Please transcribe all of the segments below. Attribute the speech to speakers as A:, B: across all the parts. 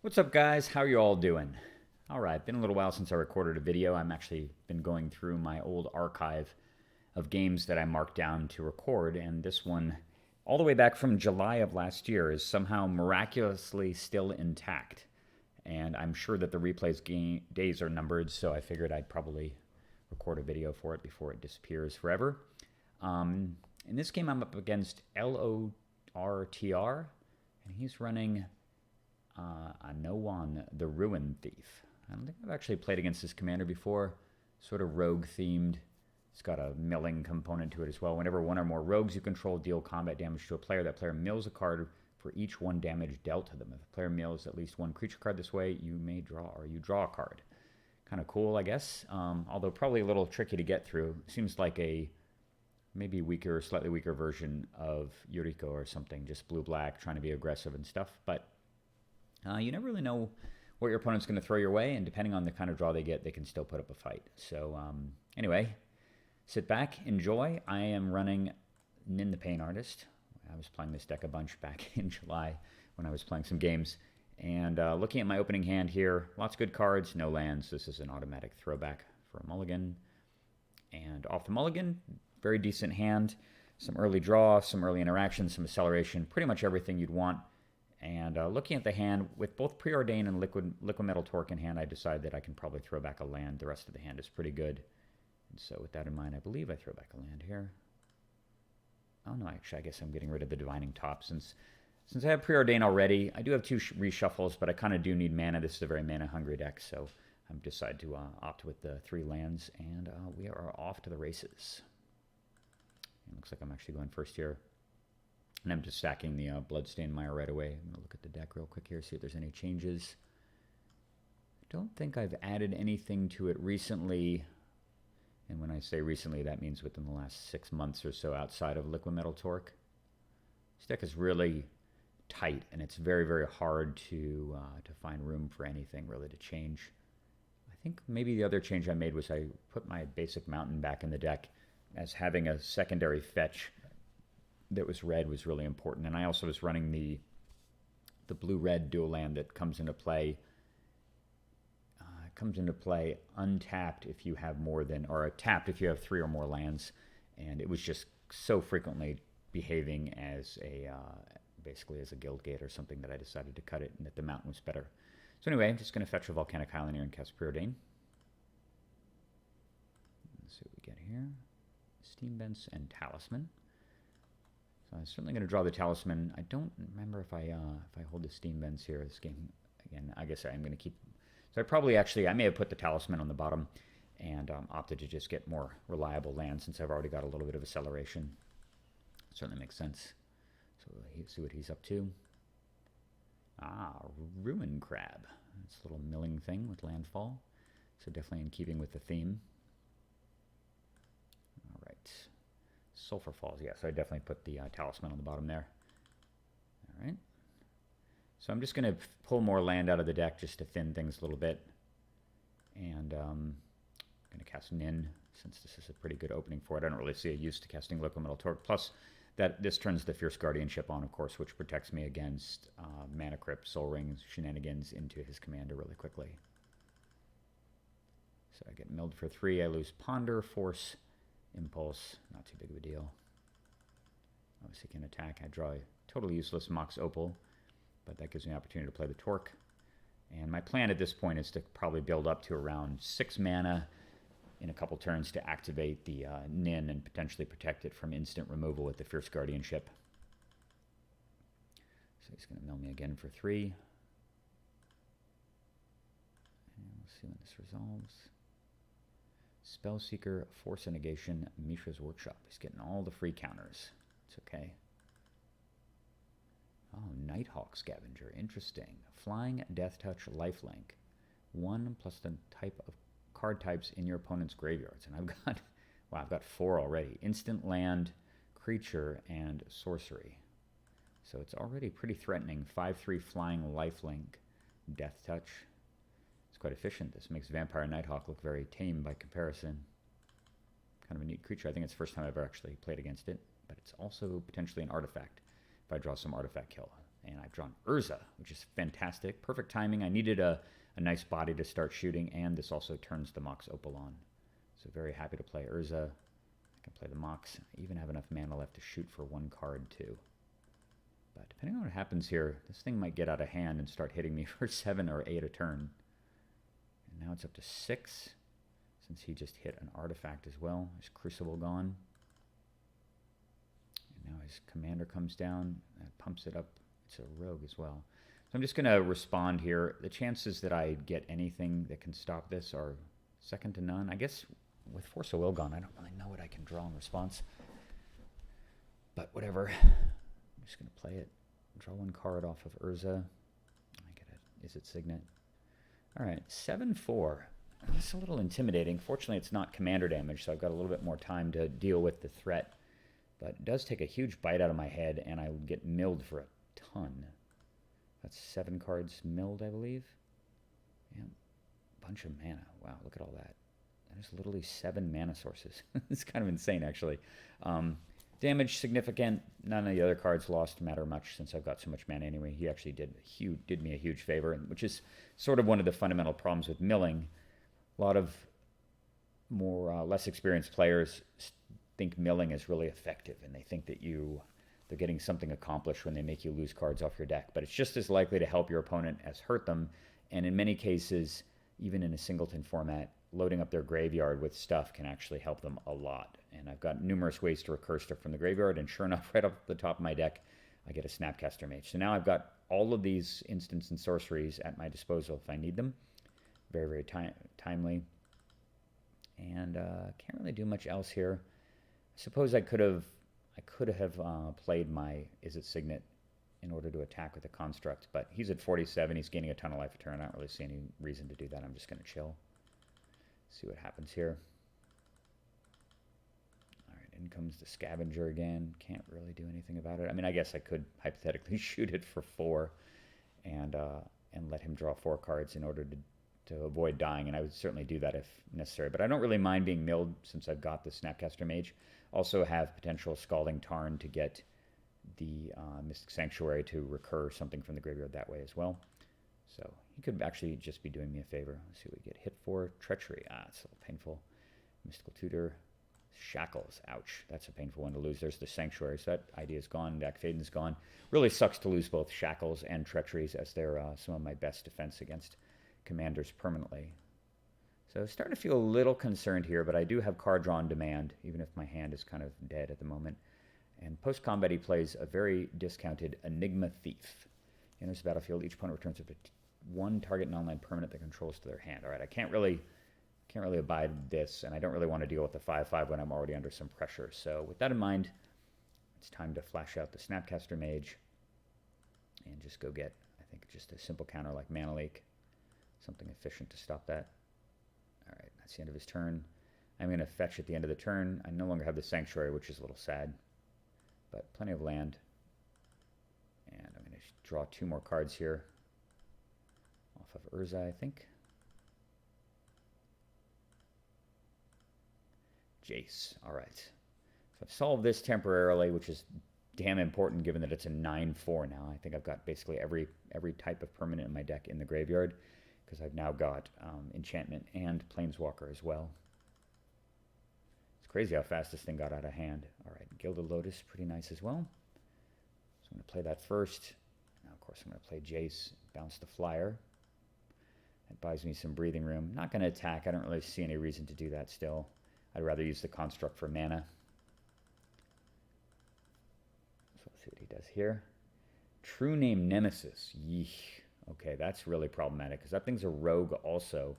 A: What's up, guys? How are you all doing? All right, been a little while since I recorded a video. I'm actually been going through my old archive of games that I marked down to record, and this one, all the way back from July of last year, is somehow miraculously still intact. And I'm sure that the replay's days are numbered, so I figured I'd probably record a video for it before it disappears forever. In this game, I'm up against LORTR, and he's running Anowon, the Ruin Thief. I don't think I've actually played against this commander before. Sort of rogue themed. It's got a milling component to it as well. Whenever one or more rogues you control deal combat damage to a player, that player mills a card for each one damage dealt to them. If the player mills at least one creature card this way, you may draw a card. Kind of cool, I guess. Although probably a little tricky to get through. Seems like a maybe weaker, slightly weaker version of Yuriko or something. Just blue-black, trying to be aggressive and stuff. But you never really know what your opponent's going to throw your way, and depending on the kind of draw they get, they can still put up a fight. So anyway, sit back, enjoy. I am running Nin the Pain Artist. I was playing this deck a bunch back in July when I was playing some games. And looking at my opening hand here, lots of good cards, no lands. This is an automatic throwback for a mulligan. And off the mulligan, very decent hand. Some early draw, some early interaction, some acceleration, pretty much everything you'd want. And looking at the hand, with both Preordain and Liquid Metal Torque in hand, I decided that I can probably throw back a land. The rest of the hand is pretty good. And so with that in mind, I believe I throw back a land here. Oh no, actually, I guess I'm getting rid of the Divining Top. Since I have Preordain already, I do have two reshuffles, but I kind of do need mana. This is a very mana-hungry deck, so I've decided to opt with the 3 lands, and we are off to the races. It looks like I'm actually going first here. And I'm just stacking the Bloodstained Mire right away. I'm going to look at the deck real quick here, see if there's any changes. I don't think I've added anything to it recently. And when I say recently, that means within the last 6 months or so outside of Liquid Metal Torque. This deck is really tight, and it's very, very hard to find room for anything really to change. I think maybe the other change I made was I put my basic mountain back in the deck as having a secondary fetch that was red was really important. And I also was running the blue-red dual land that comes into play. Comes into play untapped if you have more than, or tapped if you have 3 or more lands. And it was just so frequently behaving as a, basically as a guild gate or something that I decided to cut it and that the mountain was better. So anyway, I'm just going to fetch a Volcanic Island here and cast Preordain. Let's see what we get here. Steam Vents and Talisman. So I'm certainly going to draw the Talisman. I don't remember if I hold the Steam Vents here. This game, again, I guess I'm going to keep... So I may have put the Talisman on the bottom and opted to just get more reliable land since I've already got a little bit of acceleration. Certainly makes sense. So we'll see what he's up to. Ruin Crab. It's a little milling thing with landfall. So definitely in keeping with the theme. All right. Sulfur Falls, yes, I definitely put the Talisman on the bottom there. All right. So I'm just going to pull more land out of the deck just to thin things a little bit. And I'm going to cast Nin, since this is a pretty good opening for it. I don't really see a use to casting Liquid Metal Torque. Plus, this turns the Fierce Guardianship on, of course, which protects me against Mana Crypt, Soul Rings, shenanigans into his commander really quickly. So I get milled for 3. I lose Ponder, Force, Impulse. Not too big of a deal. Obviously can attack. I draw a totally useless Mox Opal, but that gives me an opportunity to play the Torque. And my plan at this point is to probably build up to around 6 mana in a couple turns to activate the Nin and potentially protect it from instant removal with the Fierce Guardianship. So he's going to mill me again for 3. And we'll see when this resolves. Spellseeker, Force Negation, Mishra's Workshop. He's getting all the free counters. It's okay. Oh, Nighthawk Scavenger. Interesting. Flying, Death Touch, Lifelink. 1 plus the type of card types in your opponent's graveyards. And I've got 4 already. Instant, land, creature, and sorcery. So it's already pretty threatening. 5/3 flying, Lifelink, Death Touch. It's quite efficient. This makes Vampire Nighthawk look very tame by comparison. Kind of a neat creature. I think it's the first time I've ever actually played against it, but it's also potentially an artifact if I draw some artifact kill. And I've drawn Urza, which is fantastic. Perfect timing. I needed a nice body to start shooting, and this also turns the Mox Opal on. So very happy to play Urza. I can play the Mox. I even have enough mana left to shoot for 1 card, too. But depending on what happens here, this thing might get out of hand and start hitting me for 7 or 8 a turn. And now it's up to 6, since he just hit an artifact as well. His Crucible gone. And now his Commander comes down. That pumps it up. It's a Rogue as well. So I'm just going to respond here. The chances that I get anything that can stop this are second to none. I guess with Force of Will gone, I don't really know what I can draw in response. But whatever. I'm just going to play it. Draw 1 card off of Urza. I get it. Is it Signet? All right, 7-4. That's a little intimidating. Fortunately, it's not commander damage, so I've got a little bit more time to deal with the threat. But it does take a huge bite out of my head, and I get milled for a ton. That's 7 cards milled, I believe. Yeah, bunch of mana. Wow, look at all that. That is literally 7 mana sources. It's kind of insane, actually. Damage significant. None of the other cards lost matter much since I've got so much mana anyway. He actually did me a huge favor, which is sort of one of the fundamental problems with milling. A lot of less experienced players think milling is really effective, and they think that they're getting something accomplished when they make you lose cards off your deck. But it's just as likely to help your opponent as hurt them. And in many cases, even in a singleton format, loading up their graveyard with stuff can actually help them a lot. And I've got numerous ways to recur stuff from the graveyard, and sure enough, right off the top of my deck, I get a Snapcaster Mage. So now I've got all of these instants and sorceries at my disposal if I need them. Very, very timely. And can't really do much else here. I suppose I could have played my Is It Signet in order to attack with a Construct, but he's at 47. He's gaining a ton of life a turn. I don't really see any reason to do that. I'm just going to chill. See what happens here. All right, in comes the Scavenger again. Can't really do anything about it. I mean, I guess I could hypothetically shoot it for 4 and let him draw 4 cards in order to avoid dying, and I would certainly do that if necessary. But I don't really mind being milled since I've got the Snapcaster Mage. Also have potential Scalding Tarn to get the Mystic Sanctuary to recur something from the graveyard that way as well. So he could actually just be doing me a favor. Let's see what we get hit for. Treachery. It's a little painful. Mystical Tutor. Shackles. Ouch. That's a painful one to lose. There's the Sanctuary. So that idea is gone. Back Faden's gone. Really sucks to lose both Shackles and Treacheries, as they're some of my best defense against commanders permanently. So starting to feel a little concerned here, but I do have card draw on demand, even if my hand is kind of dead at the moment. And post-combat, he plays a very discounted Enigma Thief. Enters the battlefield. Each opponent returns up to 1 target non-land permanent that controls to their hand. All right, I can't really abide this, and I don't really want to deal with the 5/5 when I'm already under some pressure. So with that in mind, it's time to flash out the Snapcaster Mage and just go get, I think, just a simple counter like Mana Leak. Something efficient to stop that. All right, that's the end of his turn. I'm going to fetch at the end of the turn. I no longer have the Sanctuary, which is a little sad, but plenty of land. And I'm going to draw 2 more cards here off of Urza, I think. Jace. All right. So I've solved this temporarily, which is damn important given that it's a 9/4 now. I think I've got basically every type of permanent in my deck in the graveyard, because I've now got Enchantment and Planeswalker as well. It's crazy how fast this thing got out of hand. All right, Gilded Lotus, pretty nice as well. So I'm going to play that first. Now, of course, I'm going to play Jace, bounce the flyer. That buys me some breathing room. Not going to attack. I don't really see any reason to do that still. I'd rather use the Construct for mana. So let's see what he does here. True Name Nemesis. Yeesh. Okay, that's really problematic, because that thing's a rogue also,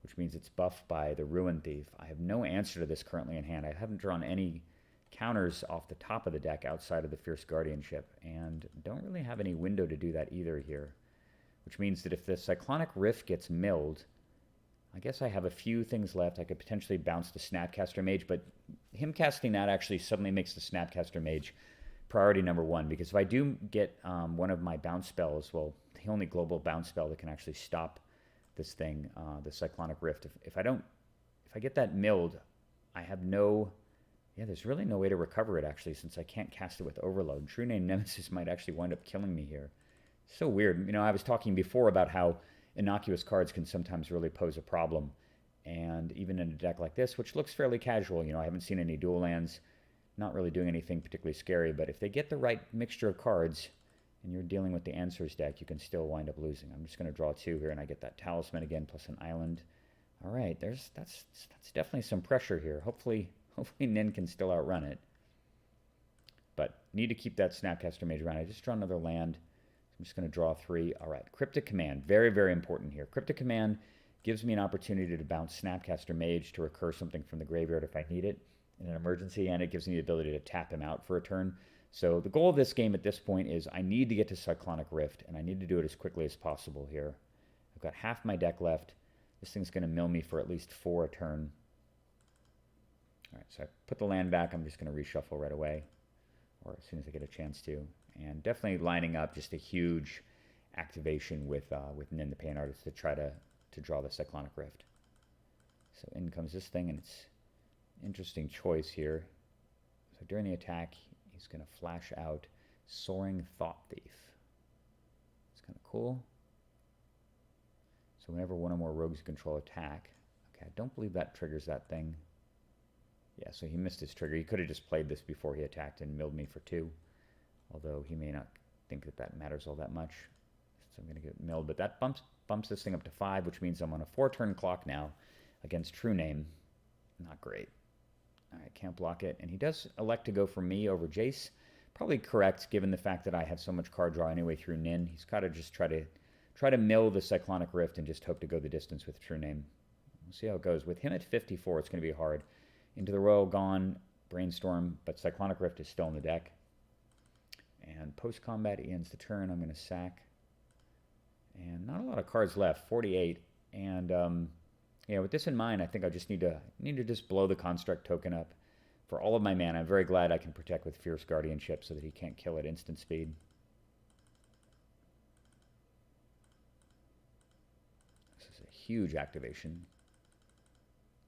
A: which means it's buffed by the Ruin Thief. I have no answer to this currently in hand. I haven't drawn any counters off the top of the deck outside of the Fierce Guardianship, and don't really have any window to do that either here, which means that if the Cyclonic Rift gets milled, I guess I have a few things left. I could potentially bounce the Snapcaster Mage, but him casting that actually suddenly makes the Snapcaster Mage priority number 1, because if I do get one of my bounce spells, well, the only global bounce spell that can actually stop this thing, the Cyclonic Rift, if I get that milled, I have there's really no way to recover it, actually, since I can't cast it with Overload. True Name Nemesis might actually wind up killing me here. So weird. You know, I was talking before about how innocuous cards can sometimes really pose a problem. And even in a deck like this, which looks fairly casual, you know, I haven't seen any dual lands, not really doing anything particularly scary, but if they get the right mixture of cards and you're dealing with the Answers deck, you can still wind up losing. I'm just going to draw 2 here, and I get that Talisman again plus an island. All right, that's definitely some pressure here. Hopefully Nin can still outrun it. But need to keep that Snapcaster Mage around. I just draw another land. I'm just going to draw 3. All right, Cryptic Command. Very, very important here. Cryptic Command gives me an opportunity to bounce Snapcaster Mage to recur something from the graveyard if I need it in an emergency, and it gives me the ability to tap him out for a turn. So the goal of this game at this point is I need to get to Cyclonic Rift, and I need to do it as quickly as possible here. I've got half my deck left. This thing's going to mill me for at least 4 a turn. All right, so I put the land back. I'm just going to reshuffle right away, or as soon as I get a chance to. And definitely lining up just a huge activation with Nin the Pain Artist to try to draw the Cyclonic Rift. So in comes this thing, and it's an interesting choice here. So during the attack, he's going to flash out Soaring Thought Thief. It's kind of cool. So whenever one or more rogues control attack, okay, I don't believe that triggers that thing. Yeah, so he missed his trigger. He could have just played this before he attacked and milled me for 2. Although he may not think that that matters all that much. So I'm going to get milled. But that bumps this thing up to 5, which means I'm on a 4-turn clock now against True Name. Not great. All right, can't block it. And he does elect to go for me over Jace. Probably correct, given the fact that I have so much card draw anyway through Nin. He's got to just try to mill the Cyclonic Rift and just hope to go the distance with True Name. We'll see how it goes. With him at 54, it's going to be hard. Into the Royal gone, Brainstorm, but Cyclonic Rift is still in the deck. And post-combat, he ends the turn. I'm going to sack. And not a lot of cards left, 48. And yeah, with this in mind, I think I just need to just blow the Construct token up for all of my mana. I'm very glad I can protect with Fierce Guardianship so that he can't kill at instant speed. This is a huge activation.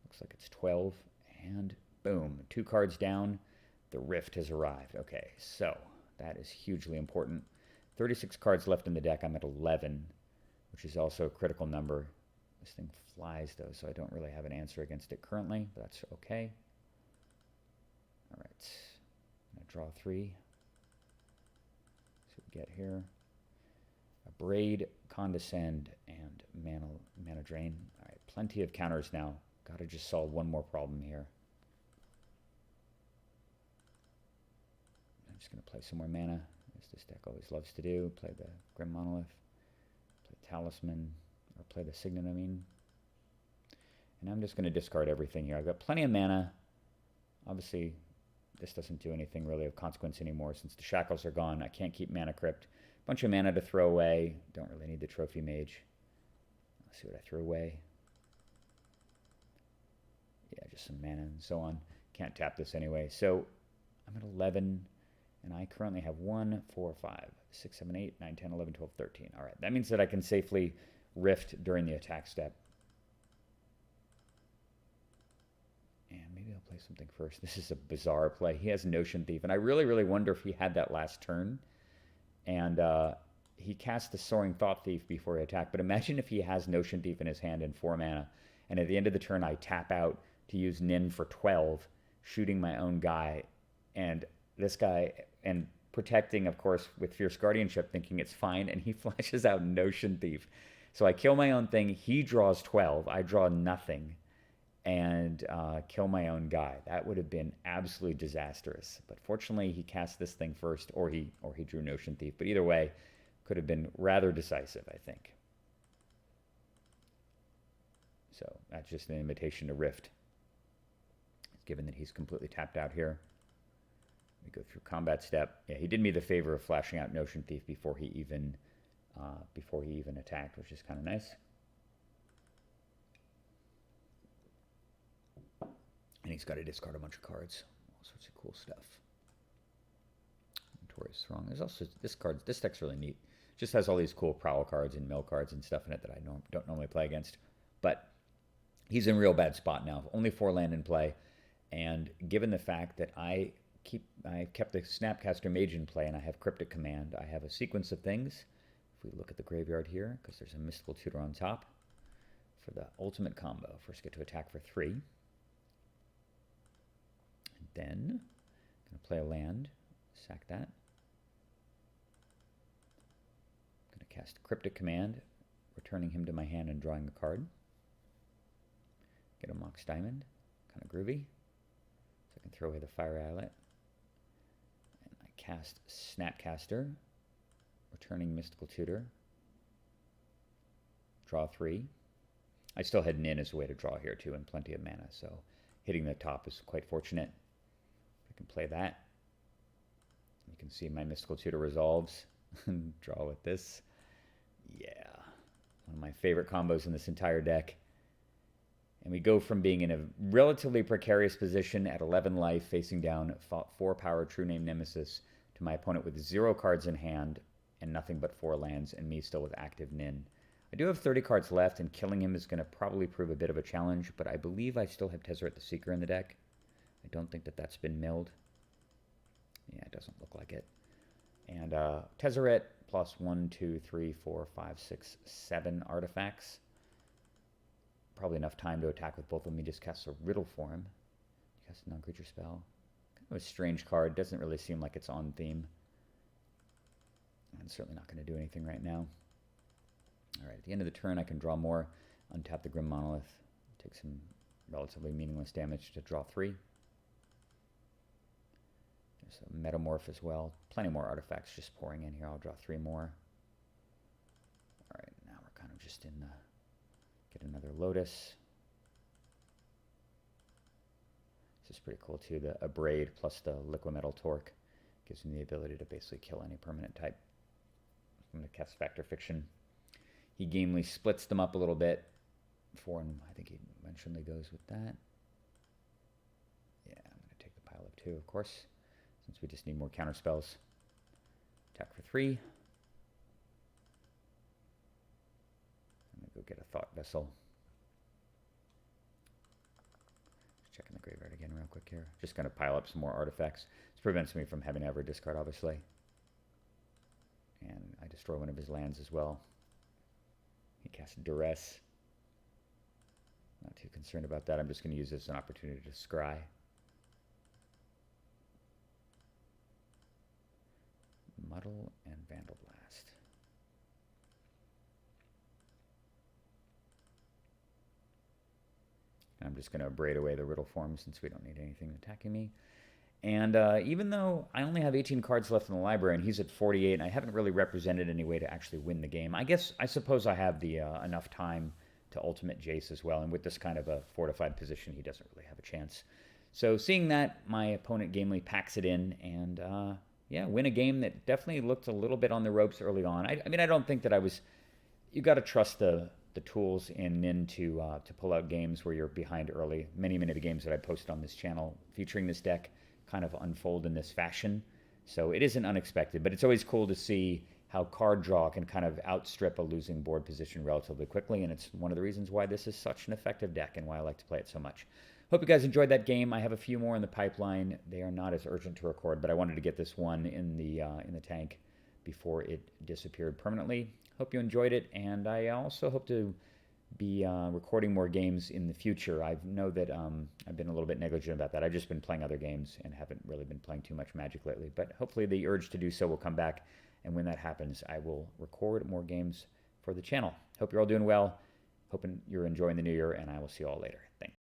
A: Looks like it's 12. And boom, 2 cards down. The Rift has arrived. Okay, so that is hugely important. 36 cards left in the deck. I'm at 11, which is also a critical number. This thing flies, though, so I don't really have an answer against it currently, but that's okay. All right. I'm going to draw 3. So we get here. Abrade, Condescend, and Mana Drain. All right, plenty of counters now. Got to just solve one more problem here. I'm just going to play some more mana, as this deck always loves to do. Play the Grim Monolith, play Talisman, or play the Signet, I mean. And I'm just going to discard everything here. I've got plenty of mana. Obviously, this doesn't do anything really of consequence anymore since the Shackles are gone. I can't keep Mana Crypt. Bunch of mana to throw away. Don't really need the Trophy Mage. Let's see what I threw away. Yeah, just some mana and so on. Can't tap this anyway. So I'm at 11, and I currently have 1, 4, 5, 6, 7, 8, 9, 10, 11, 12, 13. All right, that means that I can safely Rift during the attack step. And maybe I'll play something first. This is a bizarre play. He has Notion Thief, and I really, really wonder if he had that last turn. And he cast the Soaring Thought Thief before he attacked. But imagine if he has Notion Thief in his hand in 4 mana, and at the end of the turn I tap out to use Nin for 12, shooting my own guy, and this guy, and protecting, of course, with Fierce Guardianship, thinking it's fine, and he flashes out Notion Thief. So I kill my own thing, he draws 12, I draw nothing, and kill my own guy. That would have been absolutely disastrous. But fortunately, he cast this thing first, or he drew Notion Thief. But either way, could have been rather decisive, I think. So that's just an invitation to Rift, given that he's completely tapped out here. We go through combat step. Yeah, he did me the favor of flashing out Notion Thief before he even attacked, which is kind of nice. And he's got to discard a bunch of cards, all sorts of cool stuff. Notorious Throng. There's also this card. This deck's really neat. Just has all these cool prowl cards and mill cards and stuff in it that I don't normally play against. But he's in a real bad spot now. Only 4 land in play, and given the fact that I kept the Snapcaster Mage in play, and I have Cryptic Command, I have a sequence of things If we look at the graveyard here, because there's a Mystical Tutor on top, for the ultimate combo, first get to attack for 3. And then, I'm going to play a land, sack that. I'm going to cast Cryptic Command, returning him to my hand and drawing a card. Get a Mox Diamond, kind of groovy. So I can throw away the Fire Islet. And I cast Snapcaster, returning Mystical Tutor. Draw 3. I still had Nin as a way to draw here too, and plenty of mana, so hitting the top is quite fortunate. I can play that. You can see my Mystical Tutor resolves. Draw with this. Yeah. One of my favorite combos in this entire deck. And we go from being in a relatively precarious position at 11 life, facing down 4 power True Name Nemesis, to my opponent with 0 cards in hand and nothing but 4 lands, and me still with active Nin. I do have 30 cards left, and killing him is going to probably prove a bit of a challenge, but I believe I still have Tezzeret the Seeker in the deck. I don't think that that's been milled. Yeah, it doesn't look like it. And Tezzeret plus 1, 2, 3, 4, 5, 6, 7 artifacts. Probably enough time to attack with both of them. He just casts a Riddle for him. Casts a non-creature spell. Kind of a strange card. Doesn't really seem like it's on theme. I'm certainly not going to do anything right now. All right, at the end of the turn, I can draw more, untap the Grim Monolith, take some relatively meaningless damage to draw 3. There's a Metamorph as well. Plenty more artifacts just pouring in here. I'll draw 3 more. All right, now we're kind of just in the... Get another Lotus. This is pretty cool too. The Abrade plus the Liquimetal Torque gives me the ability to basically kill any permanent type. I'm going to cast Factor Fiction. He gamely splits them up a little bit. 4, and I think he eventually goes with that. Yeah, I'm going to take the pile of 2, of course, since we just need more counter spells. Attack for 3. I'm going to go get a Thought Vessel. Just checking the graveyard again real quick here. Just going to pile up some more artifacts. This prevents me from having to ever discard, obviously. And I destroy one of his lands as well. He casts Duress. Not too concerned about that. I'm just going to use this as an opportunity to scry. Muddle and Vandal Blast. And I'm just going to abrade away the Riddle form since we don't need anything attacking me. And even though I only have 18 cards left in the library and he's at 48, and I haven't really represented any way to actually win the game, I suppose I have the enough time to ultimate Jace as well. And with this kind of a fortified position, he doesn't really have a chance. So seeing that, my opponent gamely packs it in and, yeah, win a game that definitely looked a little bit on the ropes early on. I mean, I don't think that I was... You got to trust the tools in Nin to pull out games where you're behind early. Many of the games that I posted on this channel featuring this deck kind of unfold in this fashion. So it isn't unexpected, but it's always cool to see how card draw can kind of outstrip a losing board position relatively quickly, and it's one of the reasons why this is such an effective deck and why I like to play it so much. Hope you guys enjoyed that game. I have a few more in the pipeline. They are not as urgent to record, but I wanted to get this one in the tank before it disappeared permanently. Hope you enjoyed it, and I also hope to be recording more games in the future. I know that I've been a little bit negligent about that. I've just been playing other games and haven't really been playing too much Magic lately, but hopefully the urge to do so will come back, and when that happens, I will record more games for the channel. Hope you're all doing well. Hoping you're enjoying the new year, and I will see you all later. Thanks.